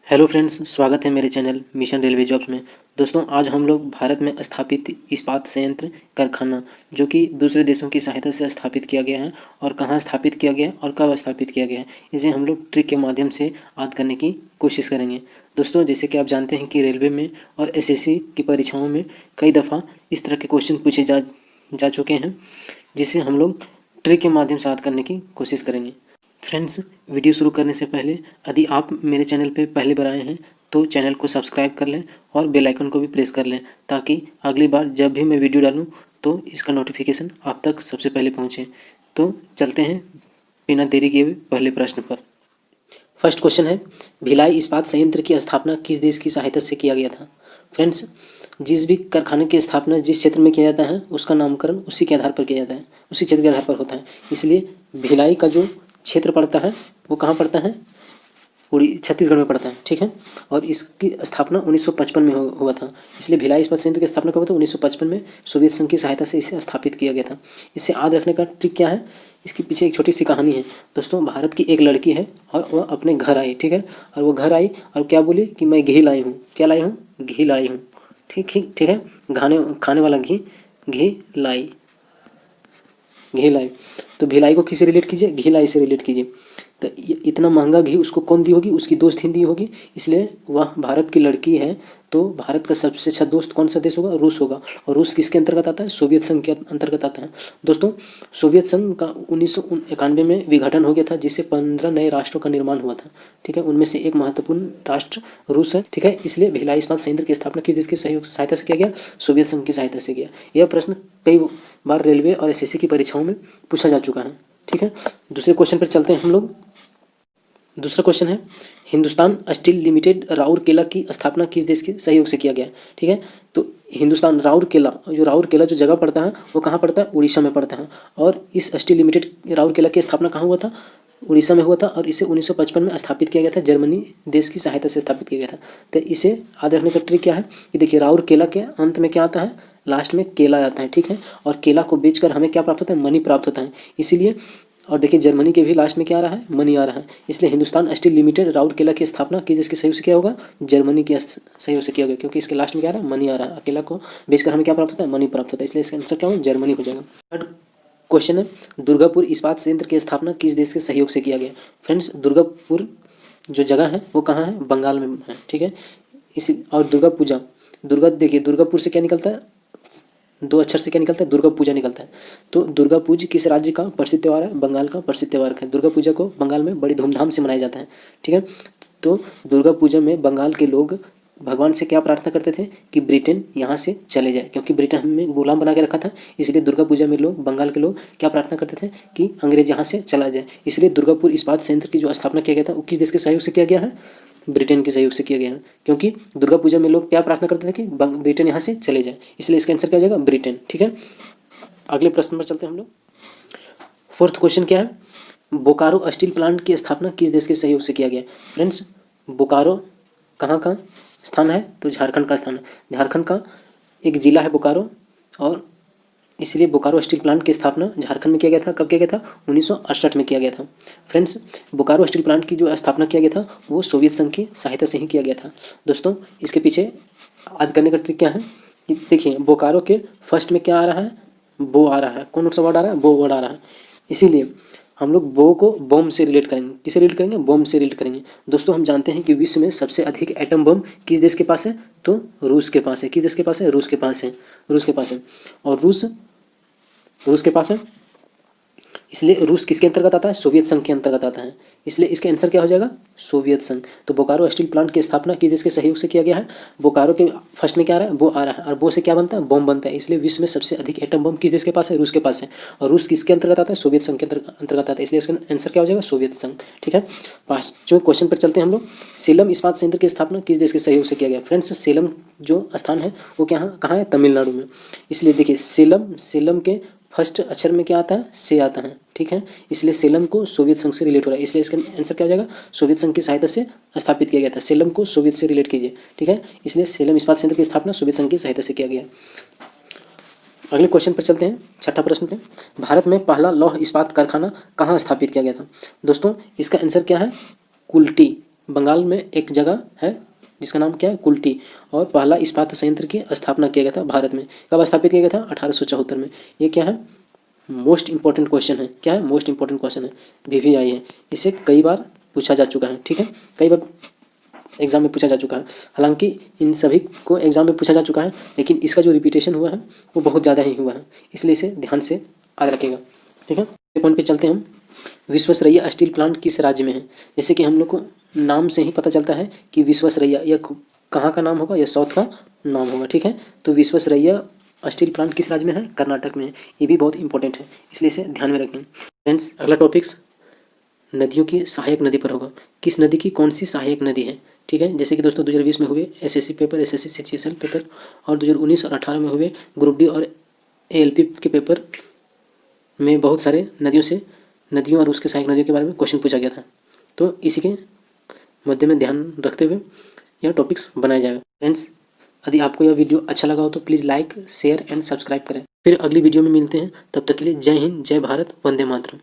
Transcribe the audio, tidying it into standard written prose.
Hello friends, स्वागत है मेरे चैनल मिशन रेलवे जॉब्स में। दोस्तों, आज हम लोग भारत में स्थापित इस्पात संयंत्र कारखाना जो कि दूसरे देशों की सहायता से स्थापित किया गया है और कहाँ स्थापित किया गया है और कब स्थापित किया गया है, इसे हम लोग ट्रिक के माध्यम से याद करने की कोशिश करेंगे। दोस्तों, जैसे कि आप जानते हैं कि रेलवे में और एसएससी की परीक्षाओं में कई दफ़ा इस तरह के क्वेश्चन पूछे जा चुके हैं, जिसे हम लोग ट्रिक के माध्यम से याद करने की कोशिश करेंगे। फ्रेंड्स, वीडियो शुरू करने से पहले यदि आप मेरे चैनल पर पहली बार आए हैं तो चैनल को सब्सक्राइब कर लें और बेल आइकन को भी प्रेस कर लें, ताकि अगली बार जब भी मैं वीडियो डालूं तो इसका नोटिफिकेशन आप तक सबसे पहले पहुंचे। तो चलते हैं बिना देरी किए हुए पहले प्रश्न पर। फर्स्ट क्वेश्चन है, भिलाई इस्पात संयंत्र की स्थापना किस देश की सहायता से किया गया था? फ्रेंड्स, जिस भी कारखाने की स्थापना जिस क्षेत्र में किया जाता है उसका नामकरण उसी के आधार पर किया जाता है, उसी क्षेत्र के आधार पर होता है। इसलिए भिलाई का जो क्षेत्र पड़ता है वो कहाँ पड़ता है? छत्तीसगढ़ में पड़ता है, ठीक है। और इसकी स्थापना 1955 में हुआ था। इसलिए भिलाई इस्पात संयंत्र की स्थापना कब हुआ था? 1955 में सोवियत संघ की सहायता से इसे स्थापित किया गया था। इसे याद रखने का ट्रिक क्या है? इसके पीछे एक छोटी सी कहानी है। दोस्तों, भारत की एक लड़की है और वह अपने घर आई, ठीक है। और वो घर आई और क्या बोली कि मैं घी लाई हूँ। क्या लाई हूँ? घी लाई हूँ। ठीक है। खाने वाला घी, घी लाई, घी लाई। तो भिलाई को किससे रिलेट कीजिए? घी लाई से रिलेट कीजिए। तो इतना महंगा घी उसको कौन दी होगी? उसकी दोस्त ही दी होगी। इसलिए वह भारत की लड़की है, तो भारत का सबसे अच्छा दोस्त कौन सा देश होगा? रूस होगा। और रूस किसके अंतर्गत आता है? सोवियत संघ के अंतर्गत आता है। दोस्तों, सोवियत संघ का 1991 में विघटन हो गया था, जिससे 15 नए राष्ट्रों का निर्माण हुआ था, ठीक है। उनमें से एक महत्वपूर्ण राष्ट्र रूस है, ठीक है। इसलिए भिलाई इस्पात संयंत्र की स्थापना किस देश की सहयोग सहायता से किया गया? सोवियत संघ की सहायता से किया। यह प्रश्न कई बार रेलवे और एसएससी की परीक्षाओं में पूछा जा चुका है, ठीक है। दूसरे क्वेश्चन पर चलते हैं हम लोग। दूसरा क्वेश्चन है, हिंदुस्तान स्टील लिमिटेड राउरकेला की स्थापना किस देश के सहयोग से किया गया? ठीक है। तो हिंदुस्तान राउरकेला जो जगह पड़ता है वो कहाँ पड़ता है? उड़ीसा में पड़ता है। और इस स्टील लिमिटेड राउरकेला की स्थापना कहाँ हुआ था? उड़ीसा में हुआ था। और इसे 1955 में स्थापित किया गया था, जर्मनी देश की सहायता से स्थापित किया गया था। तो इसे याद रखने का ट्रिक क्या है कि देखिए, राउरकेला के अंत में क्या आता है? लास्ट में केला आता है, ठीक है। और केला को बेचकर हमें क्या प्राप्त होता है? मनी प्राप्त होता है। इसीलिए, और देखिए जर्मनी के भी लास्ट में क्या आ रहा है? मनी आ रहा है। इसलिए हिंदुस्तान स्टील लिमिटेड राउरकेला की स्थापना किस देश के सहयोग से किया होगा? जर्मनी के सहयोग से किया होगा, क्योंकि इसके लास्ट में क्या आ रहा है? मनी आ रहा है। अकेला को बेचकर हमें क्या प्राप्त होता है? मनी प्राप्त होता है। इसलिए इसका आंसर क्या होगा? जर्मनी हो जाएगा। थर्ड क्वेश्चन है, दुर्गापुर इस्पात संयंत्र की स्थापना किस देश के सहयोग से किया गया? फ्रेंड्स, दुर्गापुर जो जगह है वो कहाँ है? बंगाल में है, ठीक है। और देखिए दुर्गापुर से क्या निकलता है? दो अक्षर से क्या निकलता है? दुर्गा पूजा निकलता है। तो दुर्गा पूजा किस राज्य का प्रसिद्ध त्यौहार है? बंगाल का प्रसिद्ध त्यौहार है। दुर्गा पूजा को बंगाल में बड़ी धूमधाम से मनाया जाता है, ठीक है। तो दुर्गा पूजा में बंगाल के लोग भगवान से क्या प्रार्थना करते थे कि ब्रिटेन यहाँ से चले जाए, क्योंकि ब्रिटेन हमें गुलाम बना के रखा था। इसलिए दुर्गा पूजा में बंगाल के लोग क्या प्रार्थना करते थे कि अंग्रेज यहाँ से चला जाए। इसलिए दुर्गापुर इस्पात संयंत्र की जो स्थापना किया गया था वो किस देश के सहयोग से किया गया है? ब्रिटेन के सहयोग से किया गया है, क्योंकि दुर्गा पूजा में लोग क्या प्रार्थना करते थे कि ब्रिटेन यहाँ से चले जाए। इसलिए इसका आंसर क्या हो जाएगा? ब्रिटेन, ठीक है। अगले प्रश्न पर चलते हैं हम लोग। फोर्थ क्वेश्चन क्या है? बोकारो स्टील प्लांट की स्थापना किस देश के सहयोग से किया गया? फ्रेंड्स, बोकारो कहाँ का स्थान है? तो झारखंड का स्थान है। झारखंड का एक जिला है बोकारो, और इसलिए बोकारो स्टील प्लांट की स्थापना झारखंड में किया गया था। कब किया गया था? 1968 में किया गया था। फ्रेंड्स, बोकारो स्टील प्लांट की जो स्थापना किया गया था वो सोवियत संघ की सहायता से ही किया गया था। दोस्तों, इसके पीछे याद करने का ट्रिक क्या है कि देखिए, बोकारो के फर्स्ट में क्या आ रहा है? बो आ रहा है। कौन सा वर्ड आ रहा है? बो वर्ड आ रहा है। इसीलिए हम लोग बो को बम से रिलेट करेंगे। किसे रिलेट करेंगे? बम से रिलेट करेंगे। दोस्तों, हम जानते हैं कि विश्व में सबसे अधिक एटम बम किस देश के पास है? तो रूस के पास है। किस देश के पास है? रूस के पास है। रूस के पास है। और रूस के पास है। इसलिए रूस किसके अंतर्गत आता है? सोवियत संघ के अंतर्गत आता है। इसलिए इसका आंसर क्या हो जाएगा? सोवियत संघ। तो बोकारो स्टील प्लांट की स्थापना किस देश के सहयोग से किया गया है? बोकारो के फर्स्ट में क्या आ रहा है? बो आ रहा है। और बो से क्या बनता है? बम बनता है। इसलिए विश्व में सबसे अधिक एटम बम किस देश के पास है? रूस के पास है। और रूस किसके अंतर्गत आता है? सोवियत संघ के अंतर्गत आता है। इसलिए इसका आंसर क्या हो जाएगा? सोवियत संघ, ठीक है। पांचवें क्वेश्चन पर चलते हैं हम लोग। सेलम इस्पात संयंत्र की स्थापना किस देश के सहयोग से किया गया? फ्रेंड्स, सेलम जो स्थान है वो कहाँ है? तमिलनाडु में। इसलिए देखिए, सेलम के फर्स्ट अक्षर में क्या आता है? से आता है, ठीक है। इसलिए सेलम को सोवियत संघ से रिलेट हो रहा है। इसलिए इसका आंसर क्या हो जाएगा? सोवियत संघ की सहायता से स्थापित किया गया था। सेलम को सोवियत से रिलेट कीजिए, ठीक है। इसलिए सेलम इस्पात संयंत्र की स्थापना सोवियत संघ की सहायता से किया गया। अगले क्वेश्चन पर चलते हैं, छठा प्रश्न पे। भारत में पहला लौह इस्पात कारखाना कहाँ स्थापित किया गया था? दोस्तों, इसका आंसर क्या है? कुल्टी बंगाल में एक जगह है जिसका नाम क्या है, कुल्टी। और पहला इस्पात संयंत्र की स्थापना किया गया था भारत में। कब स्थापित किया गया था? 1874 में। ये क्या है? मोस्ट इंपॉर्टेंट क्वेश्चन है। क्या है? मोस्ट इंपॉर्टेंट क्वेश्चन है, VVI है। इसे कई बार पूछा जा चुका है, ठीक है, कई बार एग्जाम में पूछा जा चुका है। हालांकि इन सभी को एग्जाम में पूछा जा चुका है, लेकिन इसका जो रिपीटेशन हुआ है वो बहुत ज़्यादा ही हुआ है, इसलिए इसे ध्यान से याद रखेगा, ठीक है। पॉइंट पे चलते हैं हम। विश्वेश्वरैया स्टील प्लांट किस राज्य में है? जैसे कि हम लोग को नाम से ही पता चलता है कि विश्वेश्वरैया, यह कहाँ का नाम होगा? यह साउथ का नाम होगा, ठीक है। तो विश्वेश्वरैया स्टील प्लांट किस राज्य में है? कर्नाटक में है। ये भी बहुत इंपॉर्टेंट है, इसलिए इसे ध्यान में रखें। फ्रेंड्स, अगला टॉपिक्स नदियों की सहायक नदी पर होगा। किस नदी की कौन सी सहायक नदी है, ठीक है। जैसे कि दोस्तों 2020 में हुए SSC paper, SSC CGL paper, और 2019 और 18 में हुए ग्रुप डी और ALP के पेपर में बहुत सारे नदियों और उसके सहायक नदियों के बारे में क्वेश्चन पूछा गया था। तो इसी के मध्य में ध्यान रखते हुए यह टॉपिक्स बनाया जाएगा। फ्रेंड्स, यदि आपको यह वीडियो अच्छा लगा हो तो please like, share and subscribe करें। फिर अगली वीडियो में मिलते हैं, तब तक के लिए जय हिंद, जय भारत, वंदे मातरम।